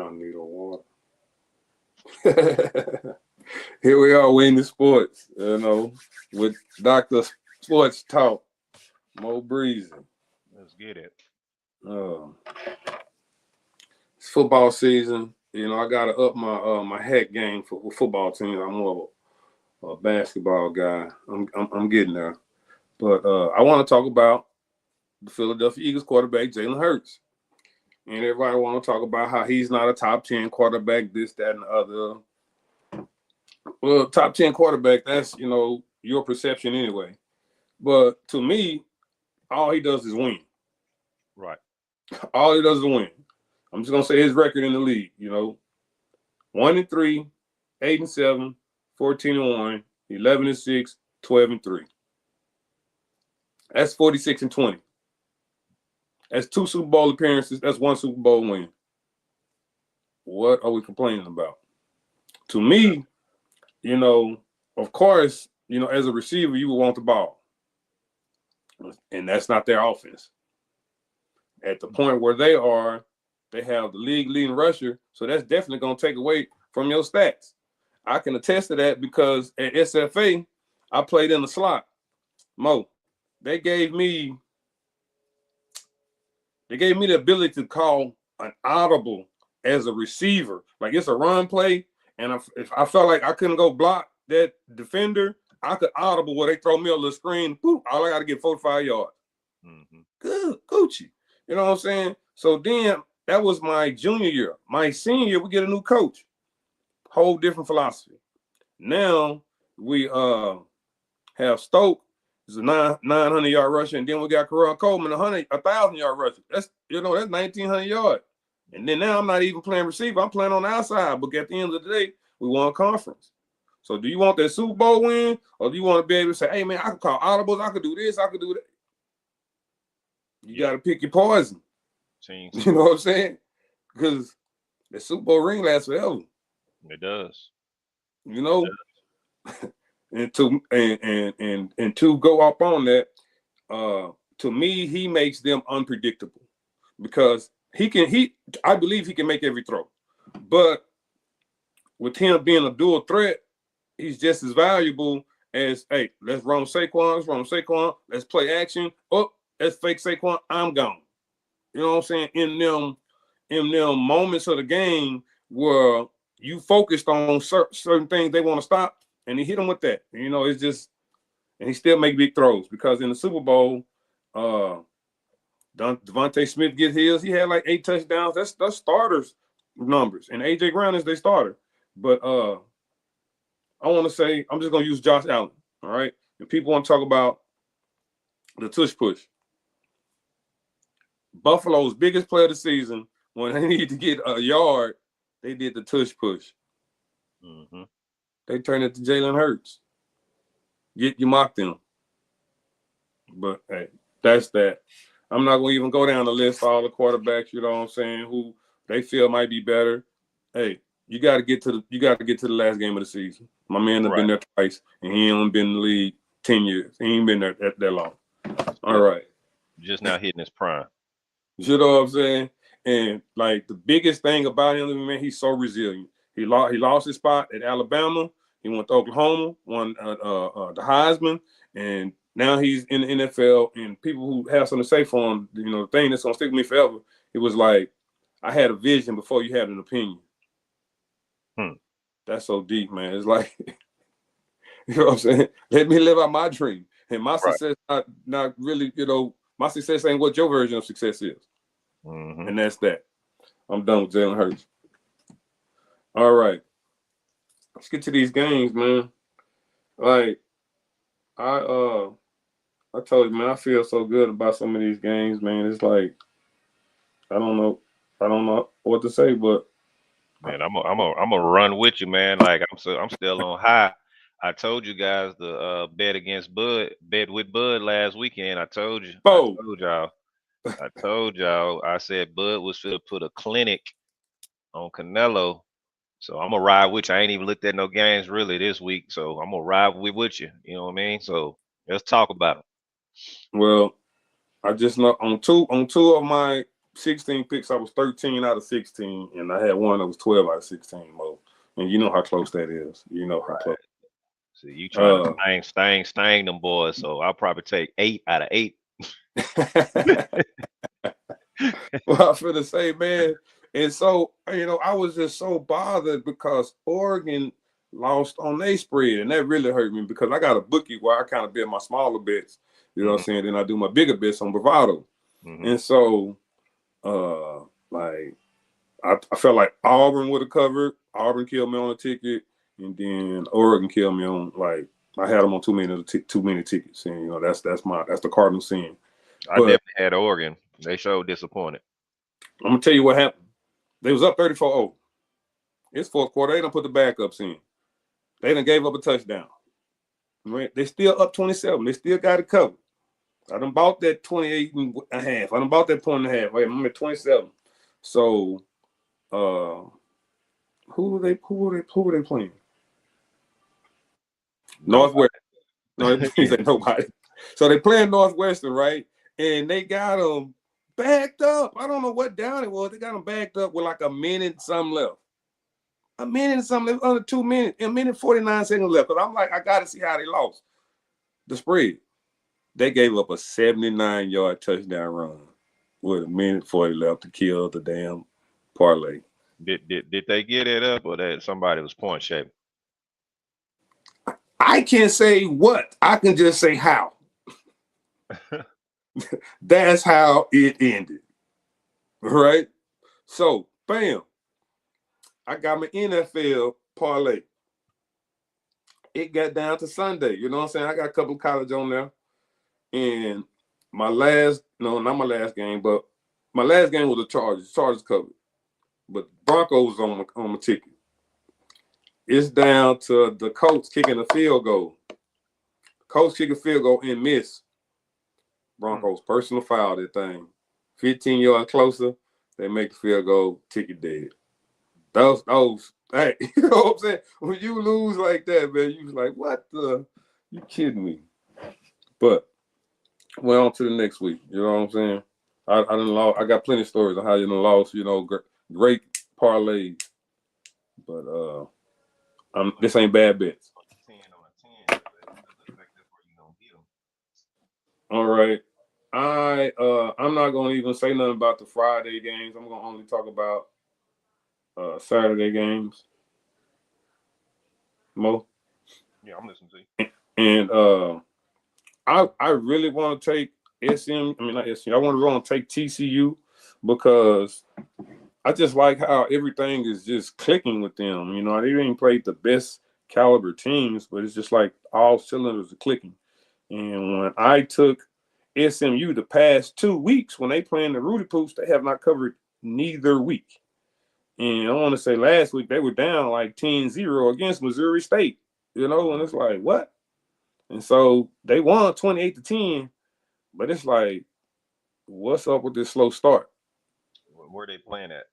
I need a water. Here we are, winning sports, with Dr. Sports Talk, Mo Breezy. Let's get it. It's football season. I gotta up my head game for football teams. I'm more of a basketball guy. I'm getting there, but I want to talk about the Philadelphia Eagles quarterback Jalen Hurts, and everybody want to talk about how he's not a top 10 quarterback, this, that, and the other. Well, top 10 quarterback, that's your perception anyway. But to me, all he does is win. Right. All he does is win. I'm just gonna say his record in the league. 1-3, 8-7, 14-1, 11-6, 12-3. That's 46-20. That's 2 Super Bowl appearances. That's 1 Super Bowl win. What are we complaining about? To me, of course, as a receiver, you would want the ball. And that's not their offense. At the point where they are, they have the league leading rusher, so that's definitely going to take away from your stats. I can attest to that because at SFA, I played in the slot. Mo, they gave me the ability to call an audible as a receiver. Like it's a run play, and if I felt like I couldn't go block that defender, I could audible where they throw me a little screen. Boop, all I got to get 45 yards. Mm-hmm. Good, Gucci. You know what I'm saying? So then that was my junior year. My senior year, we get a new coach. Whole different philosophy. Now we have Stoke, is a 900-yard rusher, and then we got Corral Coleman, 1,000-yard rusher. That's 1,900 yards. And then now I'm not even playing receiver. I'm playing on the outside. But at the end of the day, we won a conference. So do you want that Super Bowl win, or do you want to be able to say, hey, man, I can call audibles, I could do this, I could do that? You got to pick your poison. Change. You know what I'm saying? Because the Super Bowl ring lasts forever. It does. And to go up on that, to me, he makes them unpredictable because I believe he can make every throw. But with him being a dual threat, he's just as valuable as, hey, let's run Saquon, let's play action. Oh, let's fake Saquon, I'm gone. You know what I'm saying? In them moments of the game where you focused on certain things they want to stop, and he hit them with that. It's just, and he still make big throws because in the Super Bowl, Devontae Smith get his. He had like 8 touchdowns. That's starters numbers, and AJ Brown is their starter. But I want to say I'm just gonna use Josh Allen. All right, and people want to talk about the tush push. Buffalo's biggest player of the season, when they need to get a yard, they did the tush push. Mm-hmm. They turned it to Jalen Hurts. You mock them. But, hey, that's that. I'm not going to even go down the list for all the quarterbacks, you know what I'm saying, who they feel might be better. Hey, you got to get to the last game of the season. My man has been there twice, and he ain't been in the league 10 years. He ain't been there that long. All right. Just now hitting his prime. You know what I'm saying? And like the biggest thing about him, man, he's so resilient. He lost his spot at Alabama. He went to Oklahoma, won the Heisman, and now he's in the NFL. And people who have something to say for him, the thing that's gonna stick with me forever. It was like I had a vision before you had an opinion. That's so deep, man. It's like you know what I'm saying. Let me live out my dream, and my success not really, my success ain't what your version of success is. Mm-hmm. And that's that. I'm done with Jalen Hurts. All right. Let's get to these games, man. Like, I told you, man, I feel so good about some of these games, man. It's like, I don't know what to say, but man, I'm a run with you, man. Like I'm still on high. I told you guys the bet with Bud last weekend. I told y'all. I said Bud was finna put a clinic on Canelo. So I'm gonna ride with you. I ain't even looked at no games really this week. So I'm gonna ride with you. You know what I mean? So let's talk about it. Well, I just know on two of my 16 picks, I was 13 out of 16, and I had one that was 12 out of 16, Mo. And you know how close that is. You know how close. See, you trying to stang them boys, so I'll probably take 8 out of 8. Well, for the same man. And so, I was just so bothered because Oregon lost on their spread, and that really hurt me because I got a bookie where I kind of bet my smaller bets, you know what I'm saying? Then I do my bigger bets on bravado. And so, like, I felt like Auburn would have covered. Auburn killed me on a ticket, and then Oregon killed me on, like, I had them on too many tickets, and that's the Cardinal sin. I definitely had Oregon. They showed disappointed. I'm gonna tell you what happened. They was up 34-0. It's fourth quarter. They done put the backups in. They done gave up a touchdown. They still up 27. They still got it covered. I done bought that 28 and a half. I done bought that point and a half. Wait, I'm at 27. So, who were they playing? Northwest. No, they ain't nobody. So they playing Northwestern, right? And they got them backed up. I don't know what down it was. They got them backed up with like a minute and something left. A minute and something left, under 2 minutes, a minute 49 seconds left. Because I'm like, I got to see how they lost the spread. They gave up a 79-yard touchdown run with a minute 40 left to kill the damn parlay. Did they get it up, or that somebody was point shaving? I can't say what. I can just say how. That's how it ended. Right? So, bam. I got my NFL parlay. It got down to Sunday. You know what I'm saying? I got a couple of college on there. And not my last game, but my last game was the Chargers. Chargers covered. But Broncos was on my ticket. It's down to the Colts kicking a field goal. Colts kick a field goal and miss. Broncos personal foul that thing. 15 yards closer, they make the field goal, ticket dead. Those, hey, you know what I'm saying? When you lose like that, man, you was like, what the? You kidding me? But went on to the next week. You know what I'm saying? I got plenty of stories on how you done lost. Great parlays. But this ain't bad bets. All right. I'm not gonna even say nothing about the Friday games. I'm gonna only talk about Saturday games. Mo? Yeah, I'm listening to you. And I really want to take I want to take TCU because I just like how everything is just clicking with them. They ain't played the best caliber teams, but it's just like all cylinders are clicking. And when I took SMU the past 2 weeks, when they playing the Rudy Poops, they have not covered neither week. And I want to say last week they were down like 10-0 against Missouri State, and it's like, what? And so they won 28-10, but it's like, what's up with this slow start? Where are they playing at?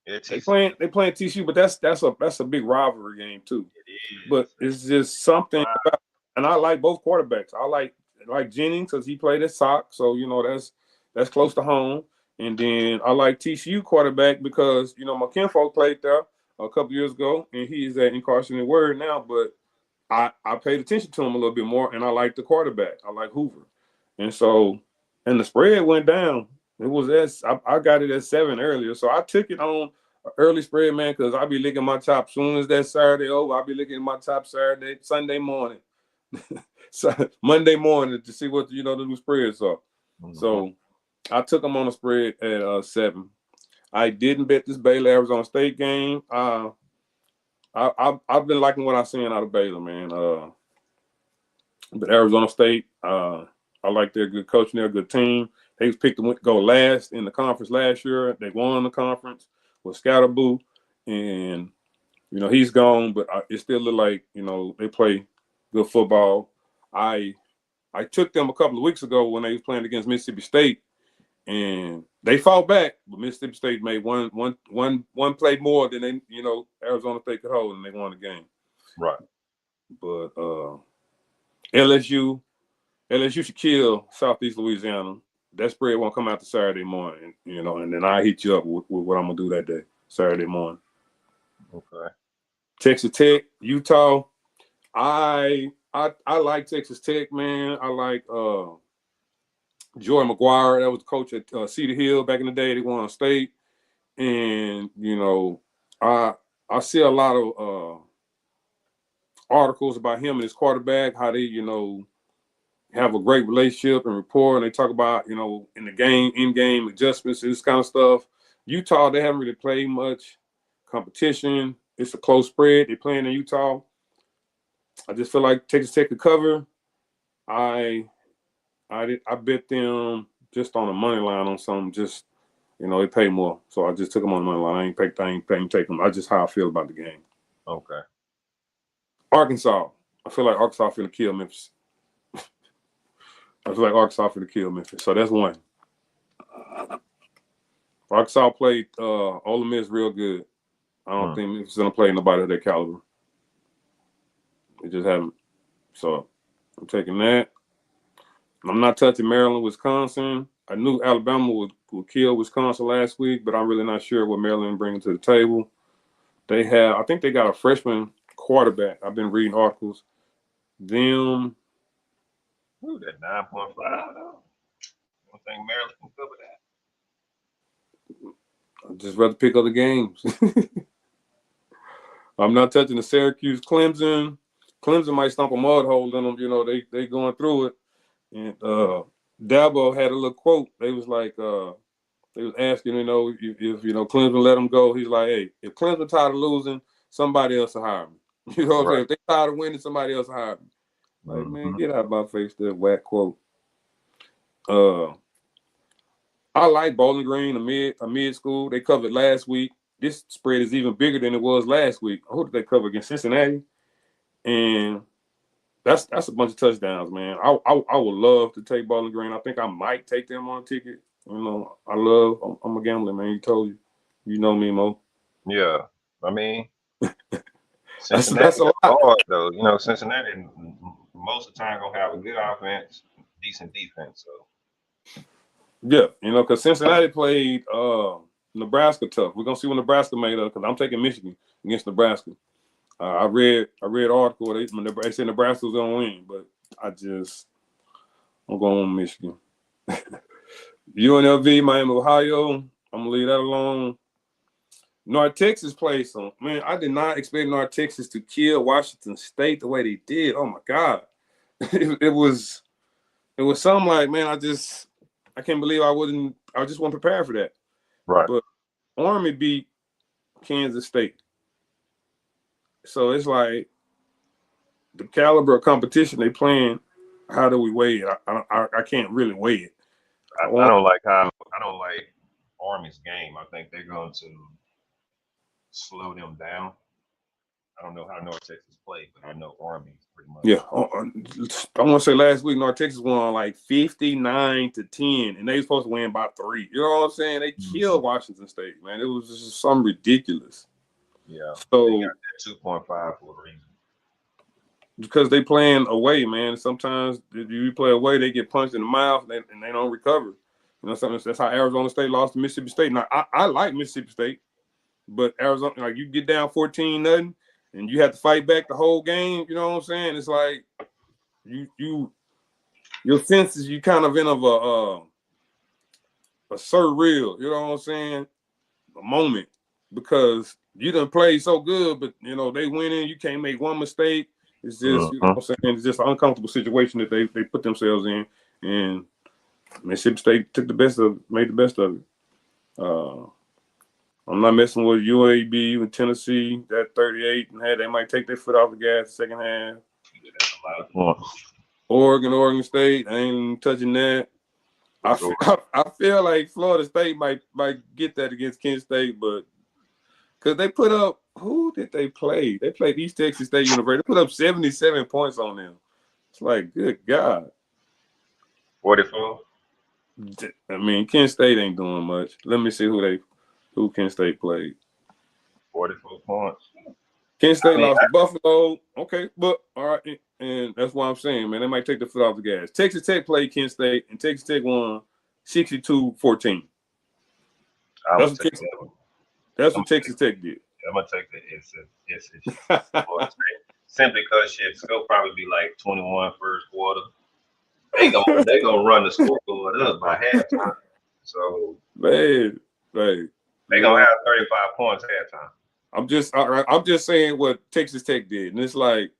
They playing TCU, but that's a big rivalry game too. It is. But it's just something about, and I like both quarterbacks. I like Jennings because he played at Sock, so that's close to home. And then I like TCU quarterback because my kinfolk played there a couple years ago, and he is at Incarcerated Word now. But I paid attention to him a little bit more, and I like the quarterback. I like Hoover, and the spread went down. It was I got it at 7 earlier, so I took it on an early spread, man, because I'll be licking my chops soon as that Saturday over. I'll be licking my chops Sunday morning, so Monday morning to see what the new spreads are. So I took them on a spread at 7. I didn't bet this Baylor Arizona State game. I've been liking what I've seen out of Baylor, man. But Arizona State, I like their good coaching, their good team. They was picked to go last in the conference last year. They won the conference with Scatterboo, and he's gone, but it still look like they play good football. I took them a couple of weeks ago when they was playing against Mississippi State, and they fought back, but Mississippi State made one play more than they Arizona State could hold, and they won the game. Right. But LSU should kill Southeast Louisiana. that spread won't come out to Saturday morning, you know, and then I hit you up with what I'm gonna do that day, Saturday morning. Okay. Texas Tech, Utah. I like Texas Tech, man. I like Joy McGuire. That was the coach at Cedar Hill back in the day. They won state, and you know, I see a lot of articles about him and his quarterback, how they, you know, have a great relationship and rapport, and they talk about, you know, in the game, in-game adjustments, this kind of stuff. Utah, they haven't really played much competition. It's a close spread. They're playing in Utah. I just feel like Texas Tech could cover. I bet them just on the money line on something. Just, you know, they pay more, so I just took them on the money line. I ain't take them. I just how I feel about the game. Okay. Arkansas. I feel like Arkansas finna kill Memphis. I feel like Arkansas finna kill Memphis. So that's one. Arkansas played Ole Miss real good. I don't think Memphis is gonna play nobody of their caliber. They just haven't. So I'm taking that. I'm not touching Maryland, Wisconsin. I knew Alabama would kill Wisconsin last week, but I'm really not sure what Maryland bringing to the table. I think they got a freshman quarterback. I've been reading articles. Them. Ooh, that 9.5. I don't think Maryland can cover that. I'd just rather pick other games. I'm not touching the Syracuse, Clemson. Clemson might stomp a mud hole in them. You know, they going through it. And Dabo had a little quote. They was like, they was asking, you know, if you know Clemson let them go. He's like, hey, if Clemson tired of losing, somebody else will hire me. You know what I'm saying? If they tired of winning, somebody else will hire me. Like, man, get out of my face, that whack quote. I like Bowling Green, a mid school. They covered last week. This spread is even bigger than it was last week. Who did they cover against? Cincinnati, and that's a bunch of touchdowns, man. I would love to take Bowling Green. I think I might take them on a ticket. You know, I'm a gambler, man. You told you know me, Mo. Yeah, I mean, That's Cincinnati a lot. hard though. You know, Cincinnati most of the time gonna have a good offense, decent defense. So Yeah, you know, because Cincinnati played Nebraska tough. We're gonna see what Nebraska made of. Because I'm taking Michigan against Nebraska. I read article. They said Nebraska was gonna win, but I'm going on Michigan. UNLV, Miami, Ohio. I'm gonna leave that alone. North Texas played some. Man, I did not expect North Texas to kill Washington State the way they did. Oh my God, it was something like, man, I can't believe I just wasn't prepared for that. right. But Army beat Kansas State. So it's like the caliber of competition they playing. How do we weigh it? I can't really weigh it. I don't like Army's game. I think they're going to slow them down. I don't know how North Texas played, but I know Army's pretty much. Yeah, I want to say last week North Texas won like 59-10, and they were supposed to win by 3. You know what I'm saying? They killed Washington State, man. It was just something ridiculous. Yeah. So they got that 2.5 for a reason. Because they playing away, man. Sometimes if you play away, they get punched in the mouth and they don't recover. You know, something that's how Arizona State lost to Mississippi State. Now I like Mississippi State, but Arizona, like, you get down 14-0 and you have to fight back the whole game. You know what I'm saying? It's like your senses, you kind of in of a surreal, you know what I'm saying, a moment, because you done played so good, but you know they winning. You can't make one mistake. It's just, you know what I'm saying, it's just an uncomfortable situation that they put themselves in, and Mississippi State made the best of it. I'm not messing with UAB and Tennessee. That 38 and they might take their foot off the gas the second half. Yeah, that's a lot of points. Oregon State, I ain't touching that. I feel like Florida State might get that against Kent State, but because they put up, who did they play? They played East Texas State University. They put up 77 points on them. It's like, good God. 44. I mean, Kent State ain't doing much. Let me see who Kent State played. 44 points. Kent State lost to Buffalo. Okay, but all right, and that's what I'm saying, man. They might take the foot off the gas. Texas Tech played Kent State, and Texas Tech won 62-14. I That's would what take Texas, that one. that's what Texas Tech did. I'm gonna take the SEC. Simply because shit's gonna probably be like 21 first quarter. They gonna run the scoreboard up by halftime. So Man, they gonna have 35 points halftime. I'm just saying what Texas Tech did, and it's like,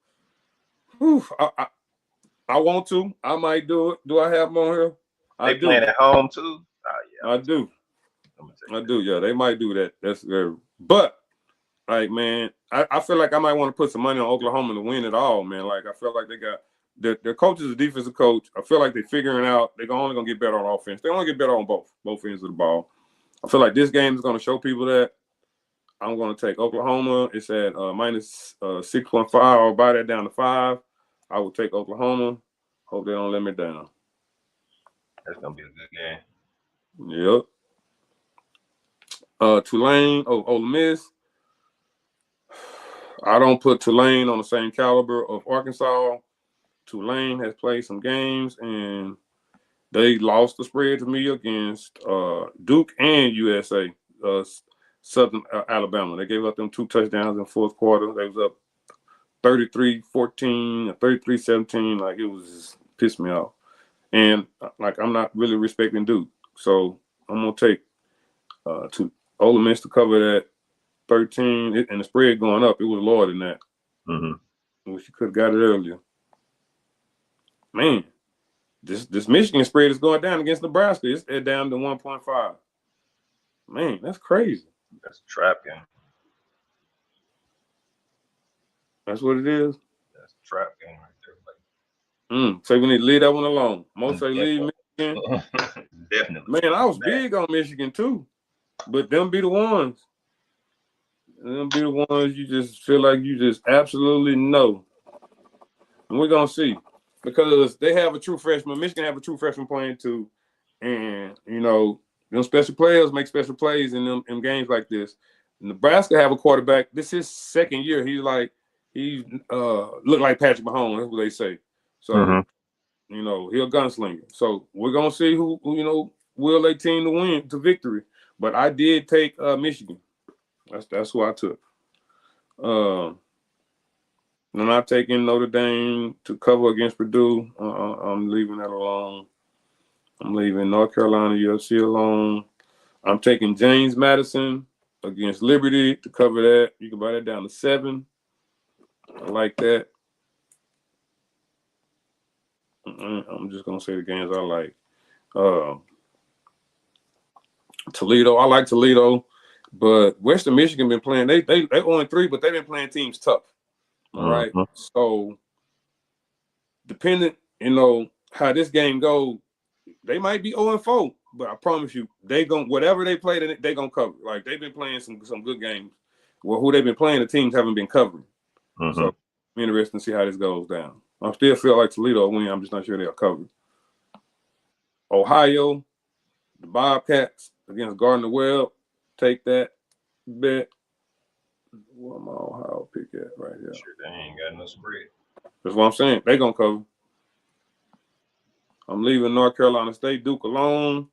whew, I want to. I might do it. Do I have them on here? They playing at home too. I do. I do. Yeah, they might do that. That's very. But like, man, I feel like I might want to put some money on Oklahoma to win it all, man. Like, I feel like they got their coach is a defensive coach. I feel like they're figuring out they're only gonna get better on offense. They only get better on both ends of the ball. I feel like this game is gonna show people that. I'm gonna take Oklahoma. It's at minus 6.5. I'll buy that down to 5. I will take Oklahoma. Hope they don't let me down. That's gonna be a good game. Yep. Tulane, Ole Miss. I don't put Tulane on the same caliber of Arkansas. Tulane has played some games and they lost the spread to me against Duke and USA, Southern Alabama. They gave up them 2 touchdowns in the fourth quarter. They was up 33-14 or 33-17. Like, it was just pissed me off. And like, I'm not really respecting Duke. So I'm gonna take to Ole Miss to cover that 13 and the spread going up. It was lower than that. Mm-hmm. Wish you could have got it earlier. Man, this Michigan spread is going down against Nebraska. It's down to 1.5. Man, that's crazy. That's a trap game. That's what it is. That's a trap game right there. So we need to leave that one alone. Most say leave Michigan. Definitely. Man, I was big on Michigan too, but them be the ones. Them be the ones you just feel like you just absolutely know. And we're gonna see. Because they have a true freshman. Michigan have a true freshman playing too. And, you know, them special players make special plays in them games like this. Nebraska have a quarterback. This is his second year. He looked like Patrick Mahomes. That's what they say. So, you know, he's a gunslinger. So we're gonna see who you know will a team to win to victory. But I did take Michigan. That's who I took. I'm not taking Notre Dame to cover against Purdue. I'm leaving that alone. I'm leaving North Carolina UFC alone. I'm taking James Madison against Liberty to cover that. You can buy that down to 7. I like that. I'm just gonna say the games I like. Toledo. I like Toledo, but Western Michigan been playing. They 0-3, but they've been playing teams tough. All right. So depending, you know, how this game goes, they might be 0-4, but I promise you, they whatever they play, they gonna cover. Like, they've been playing some good games. Well, who they've been playing, the teams haven't been covering. So I'm interested to see how this goes down. I still feel like Toledo will win. I'm just not sure they'll cover. Ohio, the Bobcats against Gardner-Webb. Take that bet. Where my Ohio pick at right here? Sure, they ain't got no spread. That's what I'm saying. They gonna cover. I'm leaving North Carolina State, Duke alone.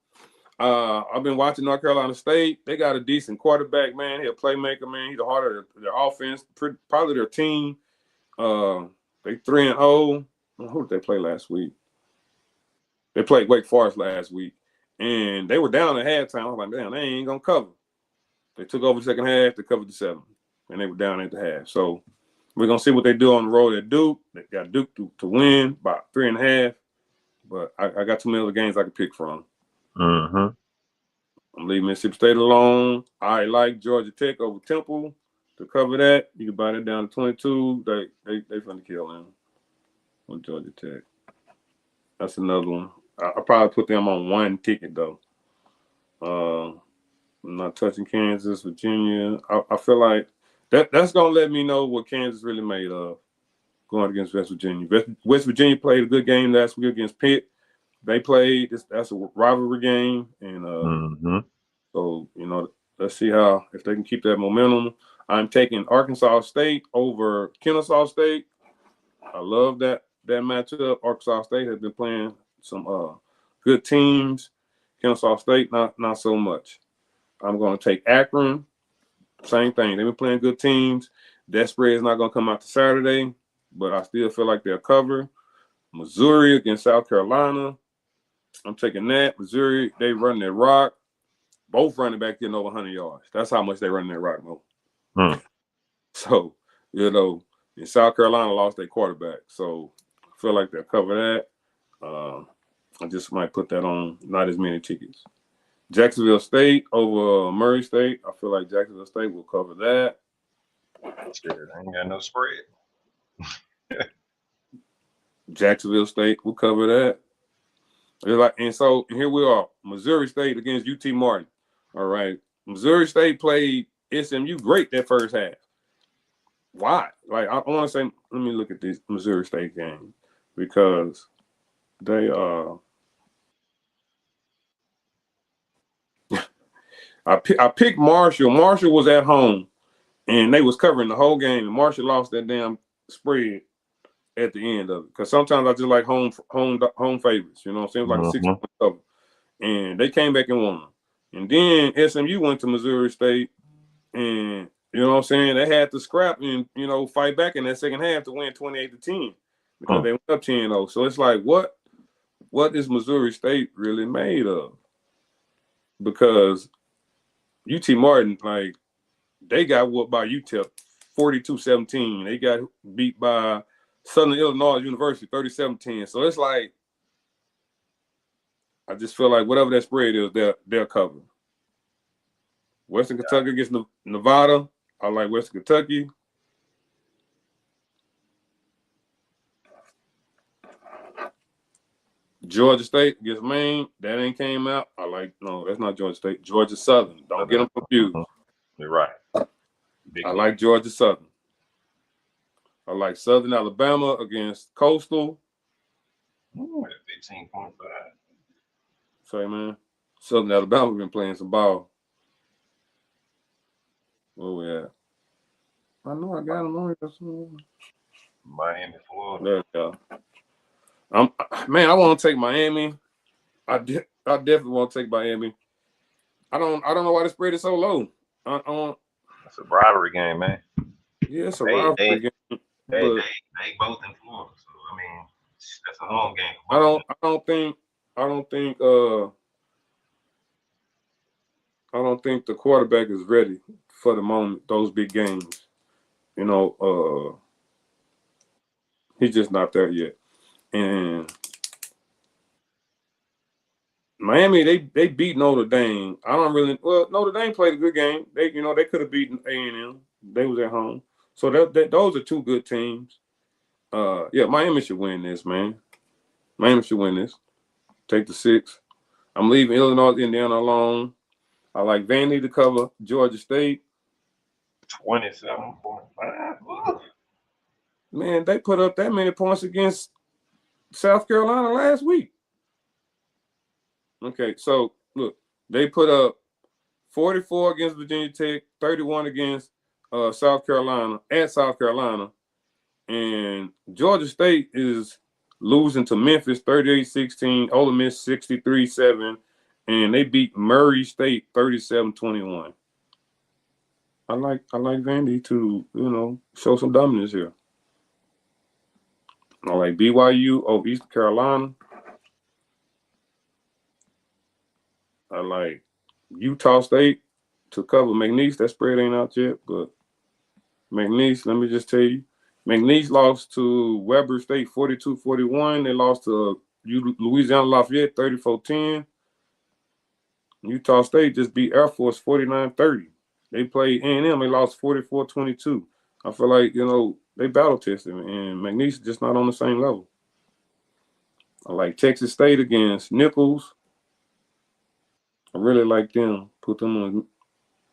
I've been watching North Carolina State. They got a decent quarterback, man. He's a playmaker, man. He's the heart of their offense, probably their team. They 3-0. Who did they play last week? They played Wake Forest last week, and they were down at halftime. I was like, damn, they ain't gonna cover. They took over the second half. They covered the 7, and they were down at the half. So we're gonna see what they do on the road at Duke. They got Duke to win by 3.5. But I got too many other games I could pick from. I'm leaving Mississippi State alone. I like Georgia Tech over Temple to cover that. You can buy that down to 22. They finna kill them on Georgia Tech. That's another one. I probably put them on 1 ticket though. I'm not touching Kansas, Virginia. I feel like that's gonna let me know what Kansas really made of. Going against West Virginia. West Virginia played a good game last week against Pitt. They played. That's a rivalry game, and so, you know, let's see if they can keep that momentum. I'm taking Arkansas State over Kennesaw State. I love that matchup. Arkansas State has been playing some good teams, Kennesaw State, not so much. I'm going to take Akron. Same thing. They've been playing good teams. That spread is not going to come out to Saturday, but I still feel like they'll cover. Missouri against South Carolina. I'm taking that. Missouri, they run their rock. Both running back getting over 100 yards. That's how much they run their rock, Mo. So, and South Carolina lost their quarterback. So, I feel like they'll cover that. I just might put that on not as many tickets. Jacksonville State over Murray State. I feel like Jacksonville State will cover that. Shit, I ain't got no spread. Jacksonville State will cover that. And so here we are. Missouri State against UT Martin. All right. Missouri State played SMU great that first half. Why? Like, I want to say, let me look at this Missouri State game because they I picked Marshall. Marshall was at home and they was covering the whole game. And Marshall lost that damn spread at the end of it. Because sometimes I just like home favorites. You know what I'm saying? Like a 6-point cover. And they came back and won. And then SMU went to Missouri State and you know what I'm saying? They had to scrap and, fight back in that second half to win 28-10 because they went up 10-0. So it's like, what is Missouri State really made of? Because UT Martin, like, they got whooped by UTEP 42-17. They got beat by Southern Illinois University 37-10. So it's like, I just feel like whatever that spread is, they'll cover. Western Kentucky against Nevada. I like Western Kentucky. Georgia State against Maine. That ain't came out. No, that's not Georgia State. Georgia Southern. Don't get them confused. You're right. I like Georgia Southern. I like Southern Alabama against Coastal. 15.5. Say, man. Southern Alabama been playing some ball. Where we at? I know I got them on here. Miami, Florida. There we go. Man, I want to take Miami. I definitely want to take Miami. I don't know why the spread is so low. It's a rivalry game, man. Yeah, it's a rivalry game. They both in Florida, so I mean that's a home game. I don't think the quarterback is ready for the moment. Those big games, he's just not there yet. And Miami, they beat Notre Dame. Notre Dame played a good game. They could have beaten A&M. They was at home. So those are two good teams. Miami should win this, man. Miami should win this. Take the 6. I'm leaving Illinois, Indiana alone. I like Vandy to cover Georgia State. 27.5. Man, they put up that many points against South Carolina last week. Okay, so look, they put up 44 against Virginia Tech, 31 against South Carolina, and Georgia State is losing to Memphis 38-16, Ole Miss 63-7, and they beat Murray State 37-21. I like Vandy to show some dominance here. I like BYU over Eastern Carolina. I like Utah State to cover McNeese. That spread ain't out yet, but McNeese, let me just tell you, McNeese lost to Weber State 42-41. They lost to Louisiana Lafayette 34-10. Utah State just beat Air Force 49-30. They played A&M. They lost 44-22. I feel like, they battle tested, and McNeese is just not on the same level. I like Texas State against Nichols. I really like them. Put them on.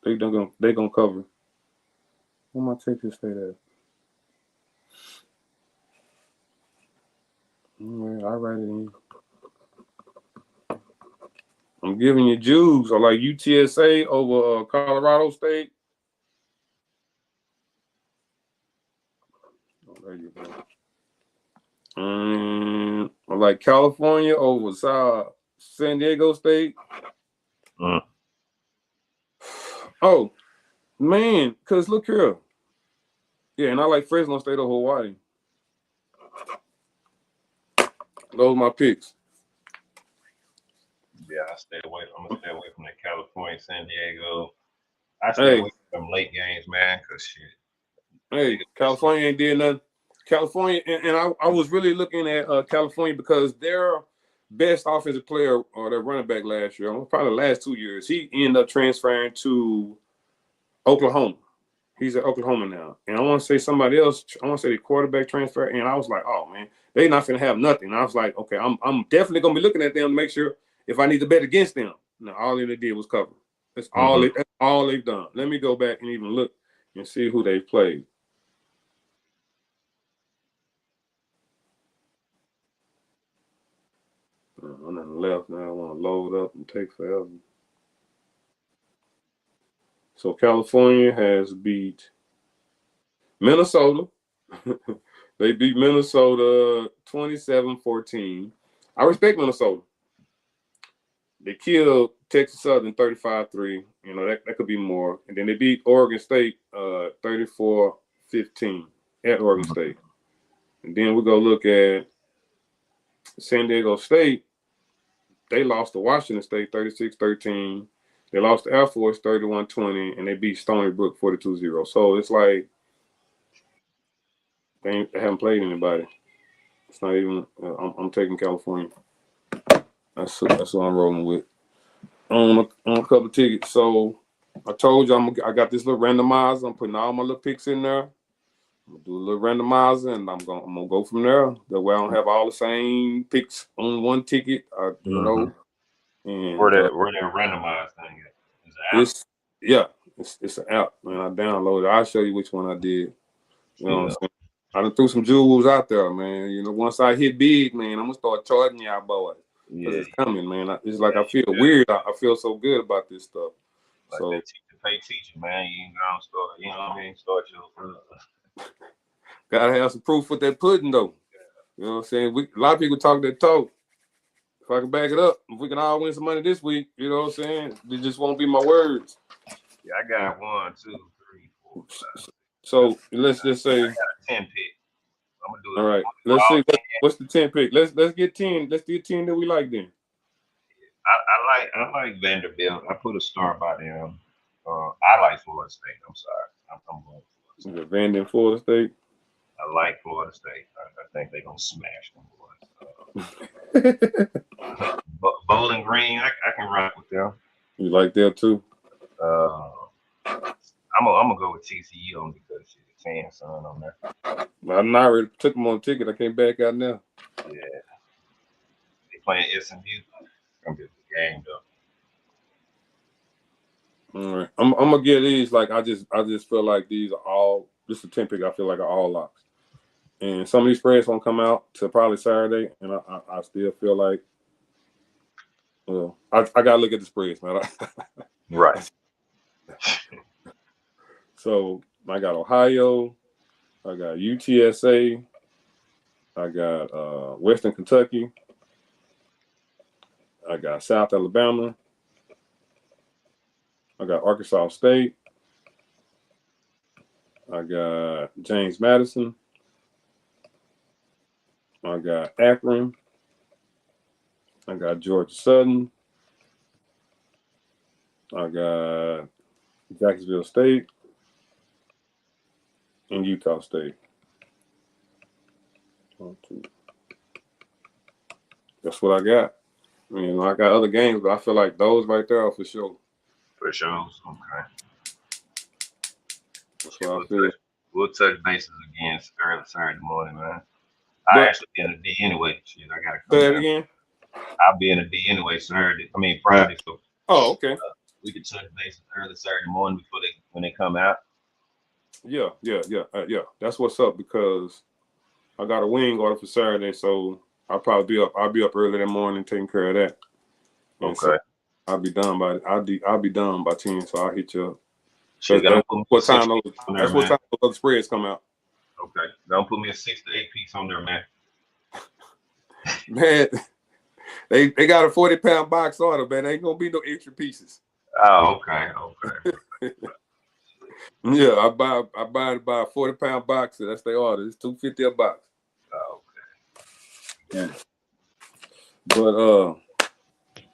They gonna cover. Where my Texas State at? I'll write it in. I'm giving you Jews. I like UTSA over Colorado State. Oh, there you go. And I like California over San Diego State. Mm. Oh, man, because look here. Yeah, and I like Fresno State or Hawaii. Those are my picks. Yeah, I'm gonna stay away from that California, San Diego. I stay Hey, away from them late games, man, because shit. hey, California ain't did nothing. California, and I was really looking at California because their best offensive player or their running back last year, probably the last 2 years, he ended up transferring to Oklahoma. He's at Oklahoma now. And I want to say somebody else, I want to say the quarterback transfer. And I was like, oh, man, they not going to have nothing. And I was like, okay, I'm definitely going to be looking at them to make sure if I need to bet against them. Now, all they did was cover. That's all they've done. Let me go back and even look and see who they played. I'm on the left now. I want to load up and take forever. So California has beat Minnesota. They beat Minnesota 27-14. I respect Minnesota. They killed Texas Southern 35-3. You know, that could be more. And then they beat Oregon State 34-15 at Oregon State. And then we go look at San Diego State. They lost to Washington State 36-13. They lost to Air Force 31-20. And they beat Stony Brook 42-0. So it's like they haven't played anybody. It's not even. I'm taking California. That's what I'm rolling with. On a couple of tickets. So I told you I got this little randomizer. I'm putting all my little picks in there. I'm gonna do a little randomizer, and I'm gonna go from there. That way I don't have all the same picks on one ticket. You know. And where that randomized thing is it's an app, man. I downloaded it. I'll show you which one I did. You know what I'm saying? I done threw some jewels out there, man. You know, once I hit big, man, I'm gonna start charging y'all boys. Because it's coming, man. It's like I feel weird. I feel so good about this stuff. Like so that teacher, man. You ain't gonna start, you know what I mean? Start your gotta have some proof with that pudding though. You know what I'm saying? A lot of people talk that talk. If I can back it up, if we can all win some money this week, you know what I'm saying? It just won't be my words. Yeah, I got 1, 2, 3, 4, 5. So let's just say I got a 10 pick. I'm gonna do it. All right. Let's see what's the 10 pick. Let's get 10. Let's do a 10 that we like then. I like Vanderbilt. I put a star by them. I like Florida State. I'm sorry. I'm going Florida State. Vanderbilt, Florida State. I like Florida State. I think they're gonna smash them boys. Bowling Green, I can rock with them. You like that too? I'm gonna go with TCU on because she's a chance on there. I'm not already took them on the ticket. I can't back out now. Yeah, they playing SMU. It's gonna be a good game though. All right, I'm gonna get these. Like I just feel like these are all. This is a 10 pick. I feel like are all locks, and some of these spreads won't come out till probably Saturday, and I still feel like. Well, I gotta look at the spreads, man. Right. So I got Ohio, I got UTSA, I got Western Kentucky, I got South Alabama, I got Arkansas State, I got James Madison, I got Akron, I got Georgia Southern, I got Jacksonville State, and Utah State. 1, 2. That's what I got. I mean, I got other games, but I feel like those right there are for sure. For sure. Okay. That's what I feel. We'll touch bases again early Saturday morning, man. I actually be in a D anyway. Shit, I gotta come. Say that again. I'll be in a D anyway Friday. So. Oh, okay. We can touch bases early Saturday morning before when they come out. Yeah. That's what's up because I got a wing order for Saturday, so I'll probably be up. I'll be up early that morning taking care of that. And okay. So I'll be done by 10, so I'll hit you up. That's what time those other spreads come out. Okay. Don't put me a 6 to 8 piece on there, man. Man, They got a 40-pound box order, man. Ain't gonna be no extra pieces. Oh, okay, okay. Yeah, I buy a 40-pound box. And that's their order. It's $250 a box. Oh, Yeah. But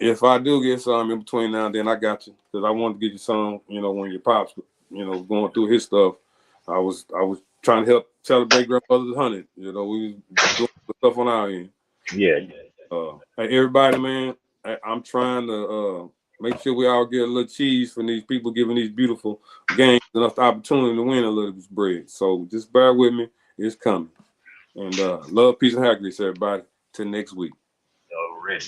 if I do get some in between now and then, I got you, because I wanted to get you some. You know, when your pops, going through his stuff, I was trying to help celebrate grandmother's 100. You know, we was doing stuff on our end. yeah. Hey, everybody, man, I'm trying to make sure we all get a little cheese from these people giving these beautiful games enough the opportunity to win a little bit of bread. So just bear with me. It's coming. And love, peace, and happiness, everybody. Till next week. Already.